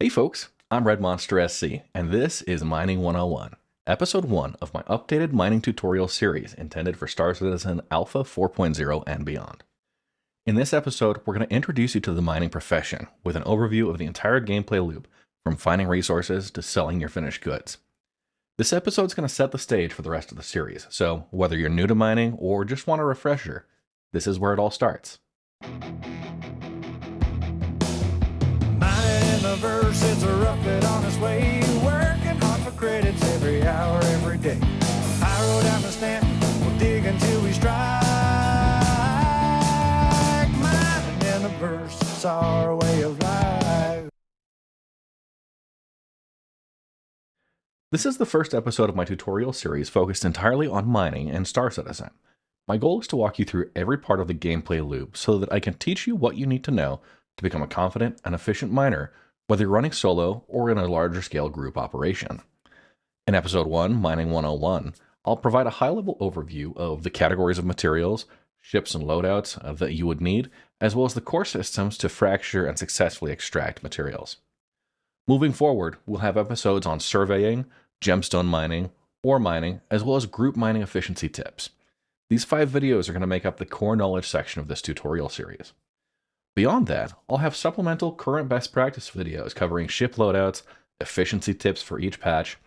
Hey folks, I'm Red Monster SC, and this is Mining 101, Episode 1 of my updated mining tutorial series intended for Star Citizen Alpha 4.0 and beyond. In this episode, we're going to introduce you to the mining profession with an overview of the entire gameplay loop, from finding resources to selling your finished goods. This episode is going to set the stage for the rest of the series, so whether you're new to mining or just want a refresher, this is where it all starts. The verse, it's a rocket on its way, working hard for credits every hour, every day. I roll down the stamp, we'll dig until we strike. Mining in the verse, it's our way of life. This is the first episode of my tutorial series focused entirely on mining and Star Citizen. My goal is to walk you through every part of the gameplay loop so that I can teach you what you need to know to become a confident and efficient miner, whether you're running solo or in a larger scale group operation. In Episode 1, Mining 101, I'll provide a high-level overview of the categories of materials, ships and loadouts that you would need, as well as the core systems to fracture and successfully extract materials. Moving forward, we'll have episodes on surveying, gemstone mining, ore mining, as well as group mining efficiency tips. These 5 videos are going to make up the core knowledge section of this tutorial series. Beyond that, I'll have supplemental current best practice videos covering ship loadouts, efficiency tips for each patch,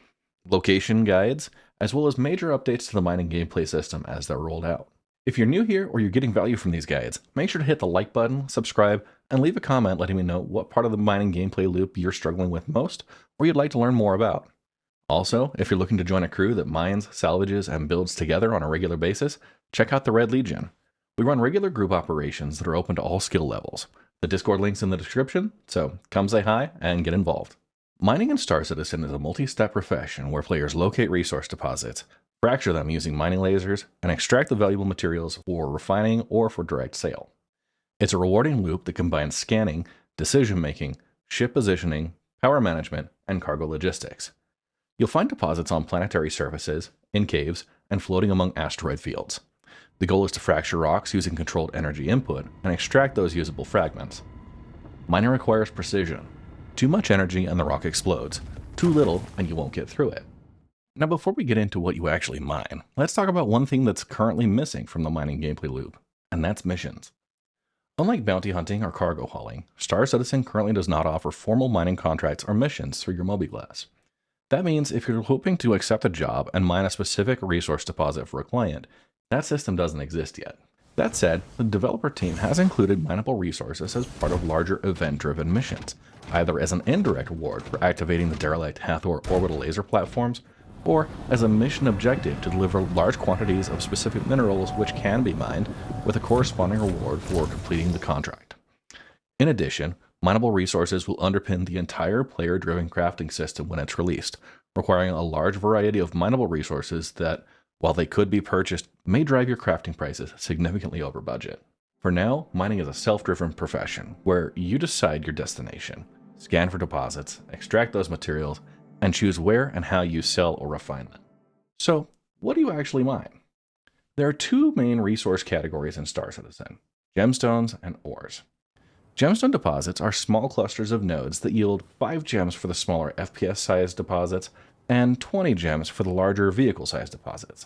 location guides, as well as major updates to the mining gameplay system as they're rolled out. If you're new here or you're getting value from these guides, make sure to hit the like button, subscribe, and leave a comment letting me know what part of the mining gameplay loop you're struggling with most or you'd like to learn more about. Also, if you're looking to join a crew that mines, salvages, and builds together on a regular basis, check out the Red Legion. We run regular group operations that are open to all skill levels. The Discord link's in the description, so come say hi and get involved. Mining in Star Citizen is a multi-step profession where players locate resource deposits, fracture them using mining lasers, and extract the valuable materials for refining or for direct sale. It's a rewarding loop that combines scanning, decision-making, ship positioning, power management, and cargo logistics. You'll find deposits on planetary surfaces, in caves, and floating among asteroid fields. The goal is to fracture rocks using controlled energy input and extract those usable fragments. Mining requires precision. Too much energy and the rock explodes. Too little and you won't get through it. Now before we get into what you actually mine, let's talk about one thing that's currently missing from the mining gameplay loop, and that's missions. Unlike bounty hunting or cargo hauling, Star Citizen currently does not offer formal mining contracts or missions through your MobiGlass. That means if you're hoping to accept a job and mine a specific resource deposit for a client, that system doesn't exist yet. That said, the developer team has included mineable resources as part of larger event-driven missions, either as an indirect reward for activating the derelict Hathor orbital laser platforms, or as a mission objective to deliver large quantities of specific minerals which can be mined, with a corresponding reward for completing the contract. In addition, mineable resources will underpin the entire player-driven crafting system when it's released, requiring a large variety of mineable resources that, while they could be purchased, may drive your crafting prices significantly over budget. For now, mining is a self-driven profession where you decide your destination, scan for deposits, extract those materials, and choose where and how you sell or refine them. So, what do you actually mine? There are 2 main resource categories in Star Citizen: gemstones and ores. Gemstone deposits are small clusters of nodes that yield 5 gems for the smaller FPS-sized deposits and 20 gems for the larger vehicle-sized deposits.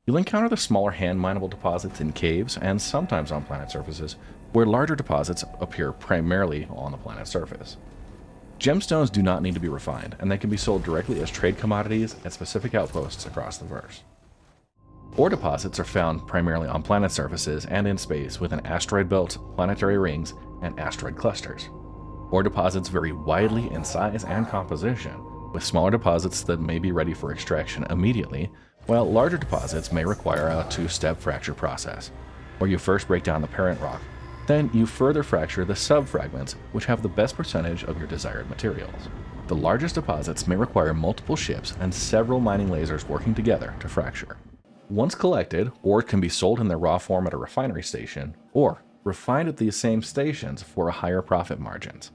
You'll encounter the smaller hand-mineable deposits in caves and sometimes on planet surfaces, where larger deposits appear primarily on the planet's surface. Gemstones do not need to be refined, and they can be sold directly as trade commodities at specific outposts across the verse. Ore deposits are found primarily on planet surfaces and in space within asteroid belts, planetary rings, and asteroid clusters. Ore deposits vary widely in size and composition, with smaller deposits that may be ready for extraction immediately, while larger deposits may require a 2-step fracture process, where you first break down the parent rock, then you further fracture the sub-fragments, which have the best percentage of your desired materials. The largest deposits may require multiple ships and several mining lasers working together to fracture. Once collected, ore can be sold in their raw form at a refinery station, or refined at these same stations for higher profit margins.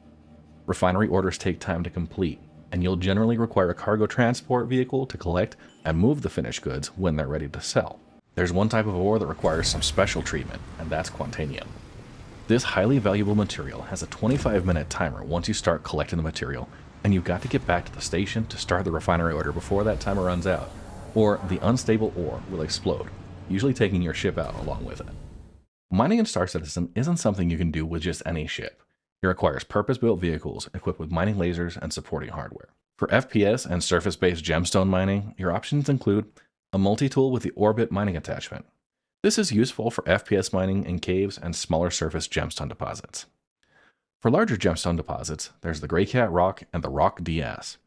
Refinery orders take time to complete, and you'll generally require a cargo transport vehicle to collect and move the finished goods when they're ready to sell. There's one type of ore that requires some special treatment, and that's Quantanium. This highly valuable material has a 25-minute timer once you start collecting the material, and you've got to get back to the station to start the refinery order before that timer runs out, or the unstable ore will explode, usually taking your ship out along with it. Mining in Star Citizen isn't something you can do with just any ship. It requires purpose-built vehicles equipped with mining lasers and supporting hardware. For FPS and surface-based gemstone mining, your options include a multi-tool with the Orbit mining attachment. This is useful for FPS mining in caves and smaller surface gemstone deposits. For larger gemstone deposits, there's the Grey Cat Rock and the Rock DS.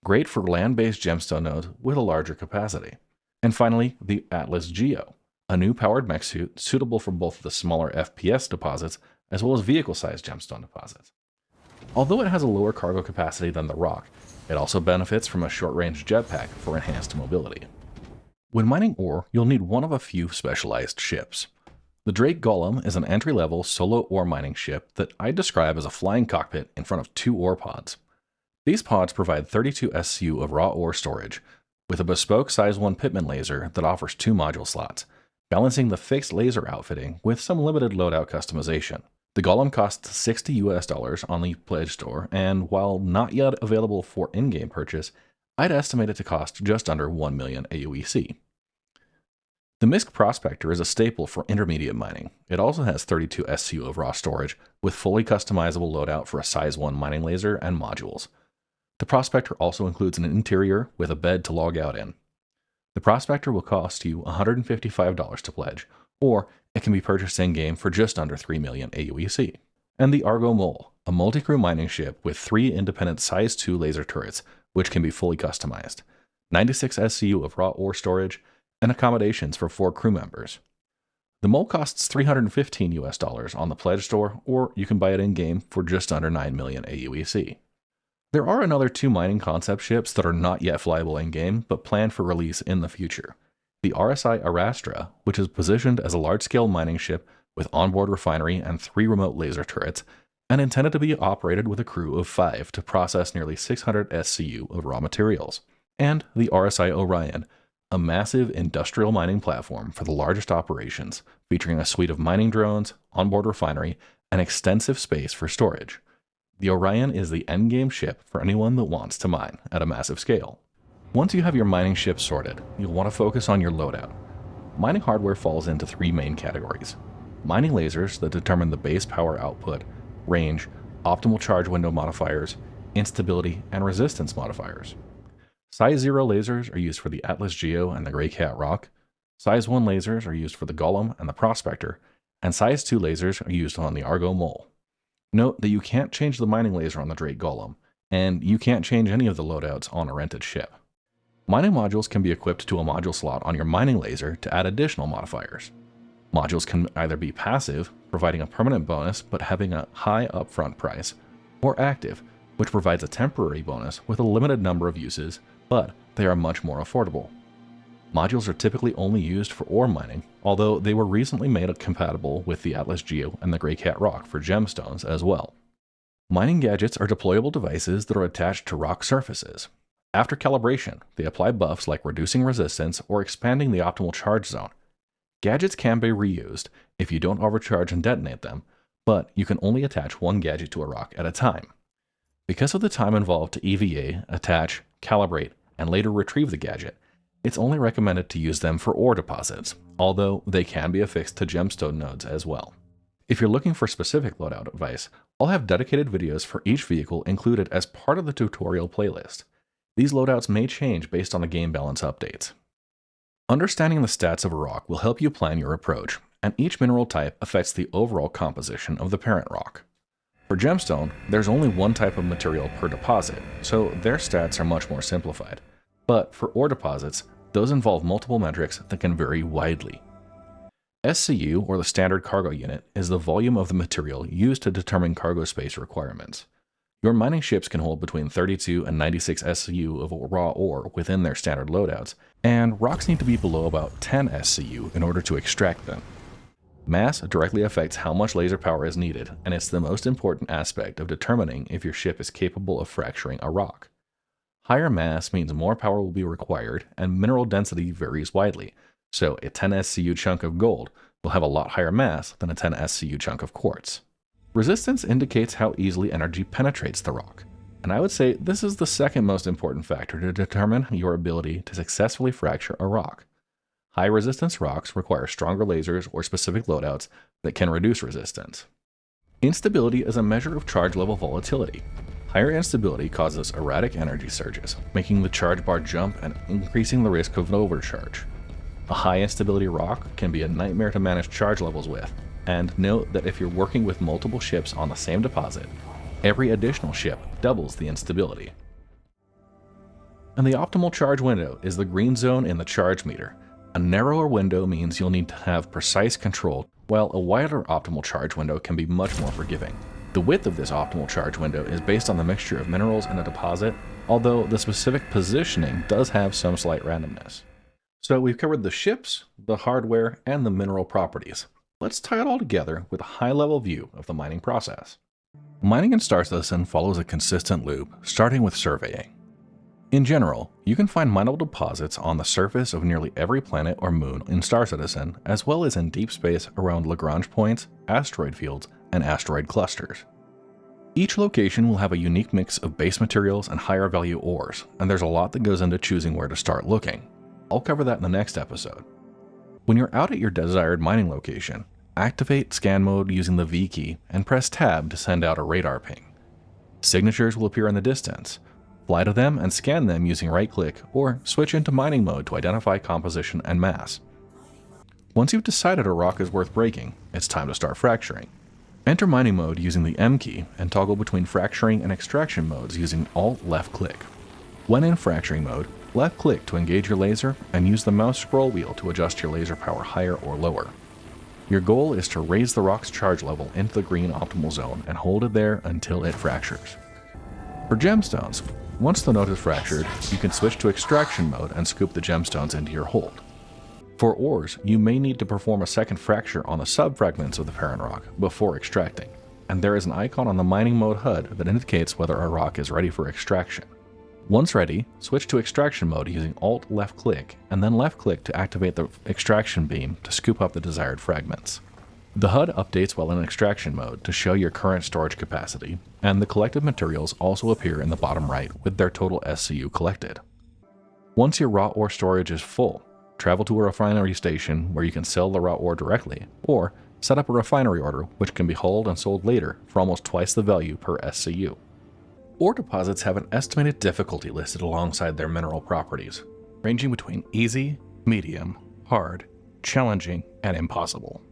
Great for land-based gemstone nodes with a larger capacity. And finally, the ATLS GEO, a new powered mech suit suitable for both the smaller FPS deposits as well as vehicle-sized gemstone deposits. Although it has a lower cargo capacity than the Rock, it also benefits from a short-range jetpack for enhanced mobility. When mining ore, you'll need one of a few specialized ships. The Drake Golem is an entry-level solo ore mining ship that I describe as a flying cockpit in front of 2 ore pods. These pods provide 32 SCU of raw ore storage, with a bespoke size 1 pitman laser that offers 2 module slots, balancing the fixed laser outfitting with some limited loadout customization. The Golem costs $60 on the Pledge Store, and while not yet available for in-game purchase, I'd estimate it to cost just under 1 million AUEC. The MISC Prospector is a staple for intermediate mining. It also has 32 SCU of raw storage, with fully customizable loadout for a size 1 mining laser and modules. The Prospector also includes an interior with a bed to log out in. The Prospector will cost you $155 to pledge, or it can be purchased in-game for just under 3 million AUEC. And the Argo Mole, a multi-crew mining ship with 3 independent size 2 laser turrets, which can be fully customized, 96 SCU of raw ore storage, and accommodations for 4 crew members. The Mole costs $315 on the Pledge Store, or you can buy it in-game for just under 9 million AUEC. There are another 2 mining concept ships that are not yet flyable in-game, but planned for release in the future. The RSI Arastra, which is positioned as a large-scale mining ship with onboard refinery and 3 remote laser turrets, and intended to be operated with a crew of 5 to process nearly 600 SCU of raw materials. And the RSI Orion, a massive industrial mining platform for the largest operations, featuring a suite of mining drones, onboard refinery, and extensive space for storage. The Orion is the endgame ship for anyone that wants to mine at a massive scale. Once you have your mining ship sorted, you'll want to focus on your loadout. Mining hardware falls into 3 main categories: mining lasers that determine the base power output, range, optimal charge window modifiers, instability, and resistance modifiers. Size 0 lasers are used for the ATLS GEO and the Grey Cat Rock. Size 1 lasers are used for the Golem and the Prospector, and Size 2 lasers are used on the Argo Mole. Note that you can't change the mining laser on the Drake Golem, and you can't change any of the loadouts on a rented ship. Mining modules can be equipped to a module slot on your mining laser to add additional modifiers. Modules can either be passive, providing a permanent bonus but having a high upfront price, or active, which provides a temporary bonus with a limited number of uses, but they are much more affordable. Modules are typically only used for ore mining, although they were recently made compatible with the ATLS GEO and the Grey Cat Rock for gemstones as well. Mining gadgets are deployable devices that are attached to rock surfaces. After calibration, they apply buffs like reducing resistance or expanding the optimal charge zone. Gadgets can be reused if you don't overcharge and detonate them, but you can only attach one gadget to a rock at a time. Because of the time involved to EVA, attach, calibrate, and later retrieve the gadget, it's only recommended to use them for ore deposits, although they can be affixed to gemstone nodes as well. If you're looking for specific loadout advice, I'll have dedicated videos for each vehicle included as part of the tutorial playlist. These loadouts may change based on the game balance updates. Understanding the stats of a rock will help you plan your approach, and each mineral type affects the overall composition of the parent rock. For gemstone, there's only one type of material per deposit, so their stats are much more simplified. But for ore deposits, those involve multiple metrics that can vary widely. SCU, or the standard cargo unit, is the volume of the material used to determine cargo space requirements. Your mining ships can hold between 32 and 96 SCU of raw ore within their standard loadouts, and rocks need to be below about 10 SCU in order to extract them. Mass directly affects how much laser power is needed, and it's the most important aspect of determining if your ship is capable of fracturing a rock. Higher mass means more power will be required, and mineral density varies widely, so a 10 SCU chunk of gold will have a lot higher mass than a 10 SCU chunk of quartz. Resistance indicates how easily energy penetrates the rock, and I would say this is the second most important factor to determine your ability to successfully fracture a rock. High resistance rocks require stronger lasers or specific loadouts that can reduce resistance. Instability is a measure of charge level volatility. Higher instability causes erratic energy surges, making the charge bar jump and increasing the risk of overcharge. A high instability rock can be a nightmare to manage charge levels with, and note that if you're working with multiple ships on the same deposit, every additional ship doubles the instability. And the optimal charge window is the green zone in the charge meter. A narrower window means you'll need to have precise control, while a wider optimal charge window can be much more forgiving. The width of this optimal charge window is based on the mixture of minerals in a deposit, although the specific positioning does have some slight randomness. So we've covered the ships, the hardware, and the mineral properties. Let's tie it all together with a high-level view of the mining process. Mining in Star Citizen follows a consistent loop, starting with surveying. In general, you can find mineable deposits on the surface of nearly every planet or moon in Star Citizen, as well as in deep space around Lagrange points, asteroid fields, and asteroid clusters. Each location will have a unique mix of base materials and higher value ores, and there's a lot that goes into choosing where to start looking. I'll cover that in the next episode. When you're out at your desired mining location, activate scan mode using the V key and press tab to send out a radar ping. Signatures will appear in the distance. Fly to them and scan them using right-click, or switch into mining mode to identify composition and mass. Once you've decided a rock is worth breaking, it's time to start fracturing. Enter mining mode using the M key and toggle between fracturing and extraction modes using Alt left-click. When in fracturing mode, left-click to engage your laser and use the mouse scroll wheel to adjust your laser power higher or lower. Your goal is to raise the rock's charge level into the green optimal zone and hold it there until it fractures. For gemstones, once the node is fractured, you can switch to extraction mode and scoop the gemstones into your hold. For ores, you may need to perform a second fracture on the subfragments of the parent rock before extracting, and there is an icon on the mining mode HUD that indicates whether a rock is ready for extraction. Once ready, switch to extraction mode using Alt left-click and then left-click to activate the extraction beam to scoop up the desired fragments. The HUD updates while in extraction mode to show your current storage capacity, and the collected materials also appear in the bottom right with their total SCU collected. Once your raw ore storage is full, travel to a refinery station where you can sell the raw ore directly, or set up a refinery order which can be hauled and sold later for almost twice the value per SCU. Ore deposits have an estimated difficulty listed alongside their mineral properties, ranging between easy, medium, hard, challenging, and impossible.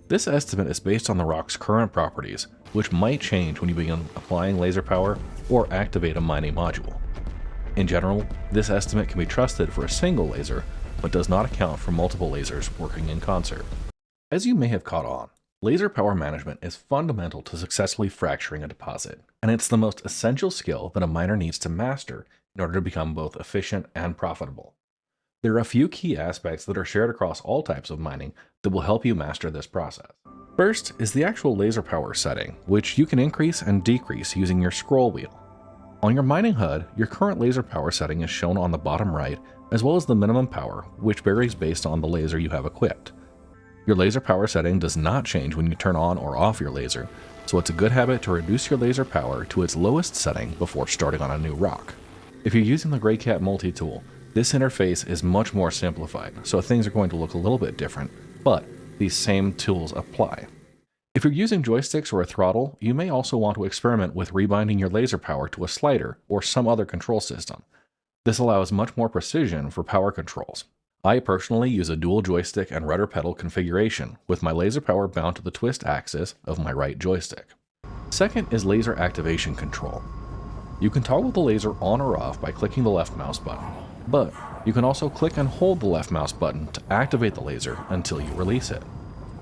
This estimate is based on the rock's current properties, which might change when you begin applying laser power or activate a mining module. In general, this estimate can be trusted for a single laser, but does not account for multiple lasers working in concert. As you may have caught on, laser power management is fundamental to successfully fracturing a deposit, and it's the most essential skill that a miner needs to master in order to become both efficient and profitable. There are a few key aspects that are shared across all types of mining that will help you master this process. First is the actual laser power setting, which you can increase and decrease using your scroll wheel. On your mining HUD, your current laser power setting is shown on the bottom right, as well as the minimum power, which varies based on the laser you have equipped. Your laser power setting does not change when you turn on or off your laser, so it's a good habit to reduce your laser power to its lowest setting before starting on a new rock. If you're using the Greycat multi-tool, this interface is much more simplified, so things are going to look a little bit different, but these same tools apply. If you're using joysticks or a throttle, you may also want to experiment with rebinding your laser power to a slider or some other control system. This allows much more precision for power controls. I personally use a dual joystick and rudder pedal configuration, with my laser power bound to the twist axis of my right joystick. Second is laser activation control. You can toggle the laser on or off by clicking the left mouse button, but you can also click and hold the left mouse button to activate the laser until you release it.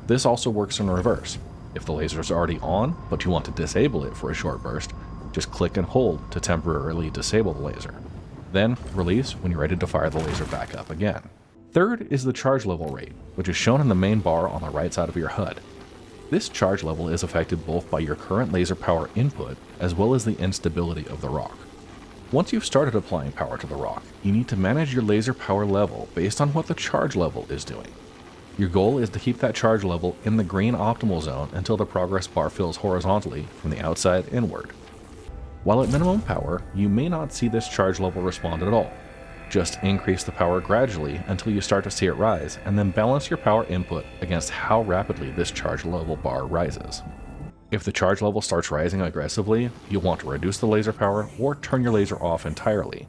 This also works in reverse. If the laser is already on, but you want to disable it for a short burst, just click and hold to temporarily disable the laser. Then release when you're ready to fire the laser back up again. Third is the charge level rate, which is shown in the main bar on the right side of your HUD. This charge level is affected both by your current laser power input as well as the instability of the rock. Once you've started applying power to the rock, you need to manage your laser power level based on what the charge level is doing. Your goal is to keep that charge level in the green optimal zone until the progress bar fills horizontally from the outside inward. While at minimum power, you may not see this charge level respond at all. Just increase the power gradually until you start to see it rise, and then balance your power input against how rapidly this charge level bar rises. If the charge level starts rising aggressively, you'll want to reduce the laser power or turn your laser off entirely.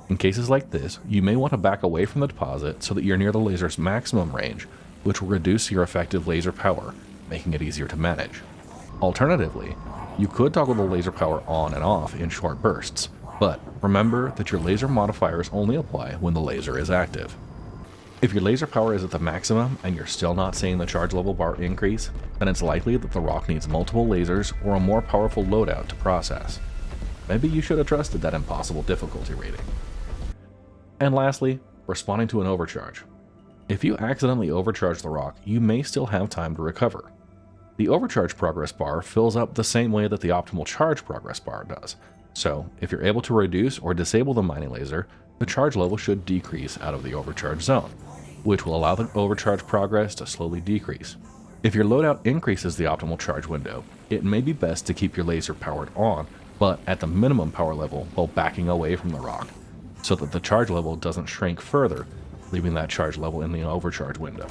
In cases like this, you may want to back away from the deposit so that you're near the laser's maximum range, which will reduce your effective laser power, making it easier to manage. Alternatively, you could toggle the laser power on and off in short bursts, but remember that your laser modifiers only apply when the laser is active. If your laser power is at the maximum and you're still not seeing the charge level bar increase, then it's likely that the rock needs multiple lasers or a more powerful loadout to process. Maybe you should have trusted that impossible difficulty rating. And lastly, responding to an overcharge. If you accidentally overcharge the rock, you may still have time to recover. The overcharge progress bar fills up the same way that the optimal charge progress bar does, so if you're able to reduce or disable the mining laser, the charge level should decrease out of the overcharge zone, which will allow the overcharge progress to slowly decrease. If your loadout increases the optimal charge window, it may be best to keep your laser powered on, but at the minimum power level while backing away from the rock, so that the charge level doesn't shrink further, leaving that charge level in the overcharge window.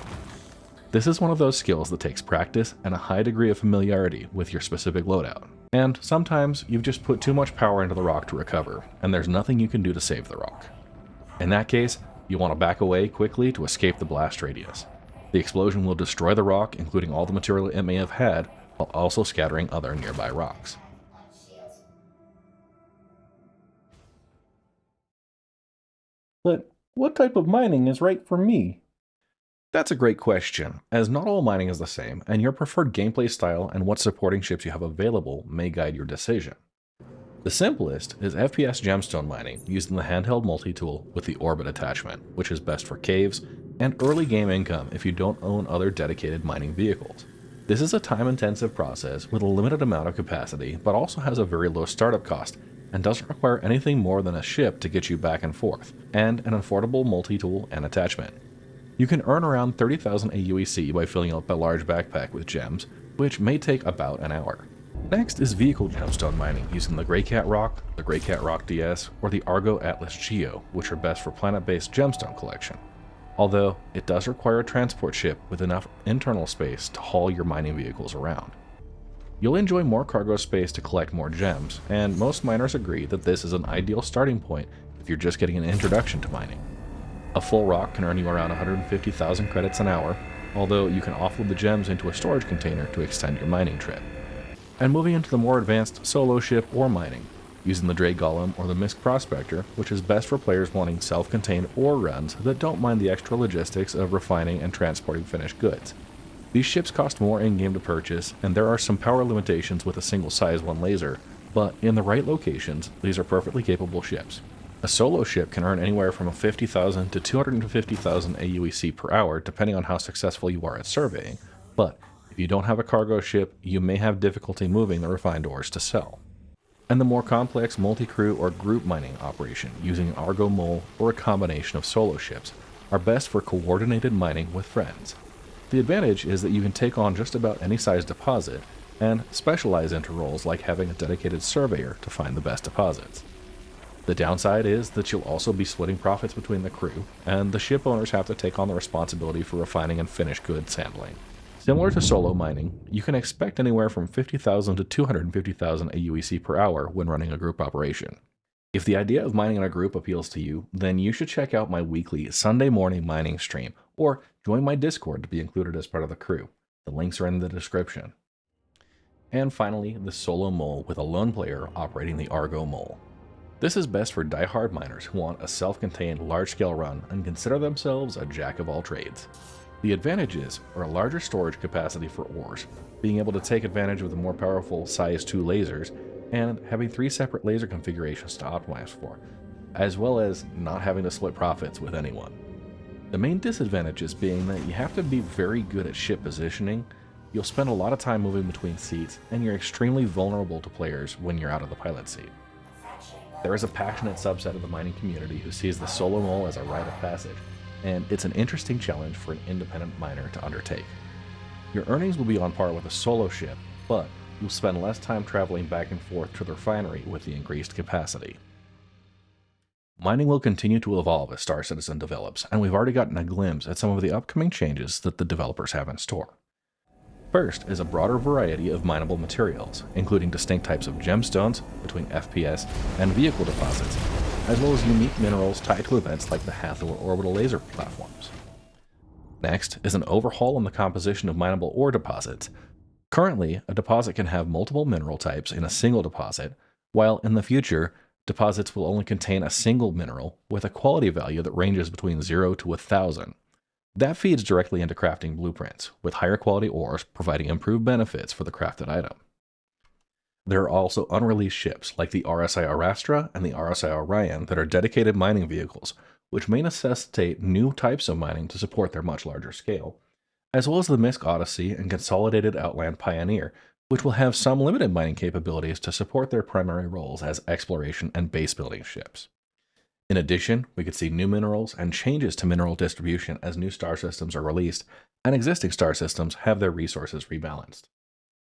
This is one of those skills that takes practice and a high degree of familiarity with your specific loadout. And sometimes you've just put too much power into the rock to recover, and there's nothing you can do to save the rock. In that case, you want to back away quickly to escape the blast radius. The explosion will destroy the rock, including all the material it may have had, while also scattering other nearby rocks. But what type of mining is right for me? That's a great question, as not all mining is the same, and your preferred gameplay style and what supporting ships you have available may guide your decision. The simplest is FPS gemstone mining using the handheld multi-tool with the orbit attachment, which is best for caves, and early game income if you don't own other dedicated mining vehicles. This is a time-intensive process with a limited amount of capacity, but also has a very low startup cost, and doesn't require anything more than a ship to get you back and forth, and an affordable multi-tool and attachment. You can earn around 30,000 AUEC by filling up a large backpack with gems, which may take about an hour. Next is vehicle gemstone mining using the Greycat Rock, the Greycat Rock DS, or the Argo ATLS GEO, which are best for planet-based gemstone collection. Although, it does require a transport ship with enough internal space to haul your mining vehicles around. You'll enjoy more cargo space to collect more gems, and most miners agree that this is an ideal starting point if you're just getting an introduction to mining. A full rock can earn you around 150,000 credits an hour, although you can offload the gems into a storage container to extend your mining trip. And moving into the more advanced solo ship or mining, using the Golem or the Prospector, which is best for players wanting self-contained ore runs that don't mind the extra logistics of refining and transporting finished goods. These ships cost more in-game to purchase, and there are some power limitations with a single size 1 laser, but in the right locations, these are perfectly capable ships. A solo ship can earn anywhere from 50,000 to 250,000 AUEC per hour depending on how successful you are at surveying, but if you don't have a cargo ship, you may have difficulty moving the refined ores to sell. And the more complex multi-crew or group mining operation using an Argo mole or a combination of solo ships are best for coordinated mining with friends. The advantage is that you can take on just about any size deposit and specialize into roles like having a dedicated surveyor to find the best deposits. The downside is that you'll also be splitting profits between the crew, and the ship owners have to take on the responsibility for refining and finished goods handling. Similar to solo mining, you can expect anywhere from 50,000 to 250,000 AUEC per hour when running a group operation. If the idea of mining in a group appeals to you, then you should check out my weekly Sunday morning mining stream, or join my Discord to be included as part of the crew. The links are in the description. And finally, the solo mole with a lone player operating the Argo mole. This is best for die-hard miners who want a self-contained large-scale run and consider themselves a jack of all trades. The advantages are a larger storage capacity for ores, being able to take advantage of the more powerful size 2 lasers, and having 3 separate laser configurations to optimize for, as well as not having to split profits with anyone. The main disadvantages being that you have to be very good at ship positioning, you'll spend a lot of time moving between seats, and you're extremely vulnerable to players when you're out of the pilot seat. There is a passionate subset of the mining community who sees the solo mole as a rite of passage, and it's an interesting challenge for an independent miner to undertake. Your earnings will be on par with a solo ship, but you'll spend less time traveling back and forth to the refinery with the increased capacity. Mining will continue to evolve as Star Citizen develops, and we've already gotten a glimpse at some of the upcoming changes that the developers have in store. First is a broader variety of mineable materials, including distinct types of gemstones between FPS and vehicle deposits, as well as unique minerals tied to events like the Hathor orbital laser platforms. Next is an overhaul in the composition of mineable ore deposits. Currently, a deposit can have multiple mineral types in a single deposit, while in the future, deposits will only contain a single mineral with a quality value that ranges between 0 to 1,000. That feeds directly into crafting blueprints, with higher quality ores providing improved benefits for the crafted item. There are also unreleased ships like the RSI Arastra and the RSI Orion that are dedicated mining vehicles, which may necessitate new types of mining to support their much larger scale, as well as the Misk Odyssey and Consolidated Outland Pioneer, which will have some limited mining capabilities to support their primary roles as exploration and base building ships. In addition, we could see new minerals and changes to mineral distribution as new star systems are released and existing star systems have their resources rebalanced.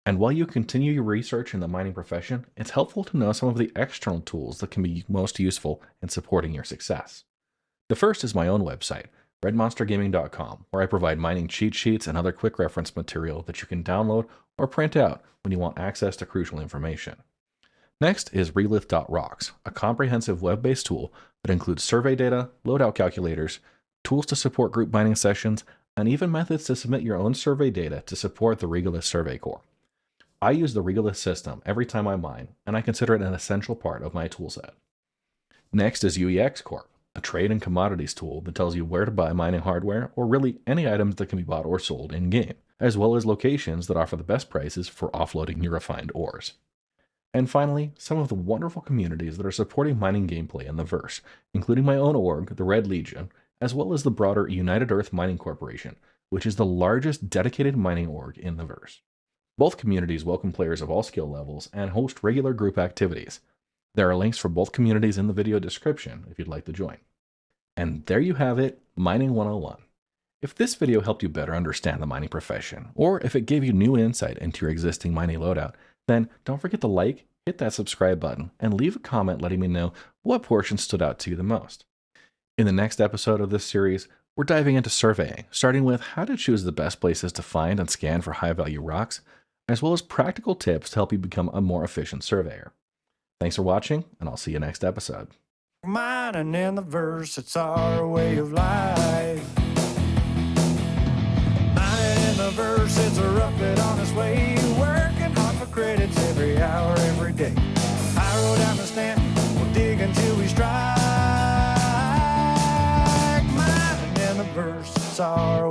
And while you continue your research in the mining profession, it's helpful to know some of the external tools that can be most useful in supporting your success. The first is my own website, redmonstergaming.com, where I provide mining cheat sheets and other quick reference material that you can download or print out when you want access to crucial information. Next is relith.rocks, a comprehensive web-based tool that includes survey data, loadout calculators, tools to support group mining sessions, and even methods to submit your own survey data to support the Regalith Survey Core. I use the Regalith system every time I mine, and I consider it an essential part of my toolset. Next is UEX Corp, a trade and commodities tool that tells you where to buy mining hardware, or really any items that can be bought or sold in-game, as well as locations that offer the best prices for offloading your refined ores. And finally, some of the wonderful communities that are supporting mining gameplay in the verse, including my own org, the Red Legion, as well as the broader United Earth Mining Corporation, which is the largest dedicated mining org in the verse. Both communities welcome players of all skill levels and host regular group activities. There are links for both communities in the video description if you'd like to join. And there you have it, Mining 101. If this video helped you better understand the mining profession, or if it gave you new insight into your existing mining loadout, then don't forget to like, hit that subscribe button, and leave a comment letting me know what portion stood out to you the most. In the next episode of this series, we're diving into surveying, starting with how to choose the best places to find and scan for high-value rocks, as well as practical tips to help you become a more efficient surveyor. Thanks for watching, and I'll see you next episode. Mining in the verse, it's our way of life. Mining in the verse, it's a rough but honest way. Working hard for credits every hour, every day. I roll down the stand, we'll dig until we strike. Mining in the verse, it's our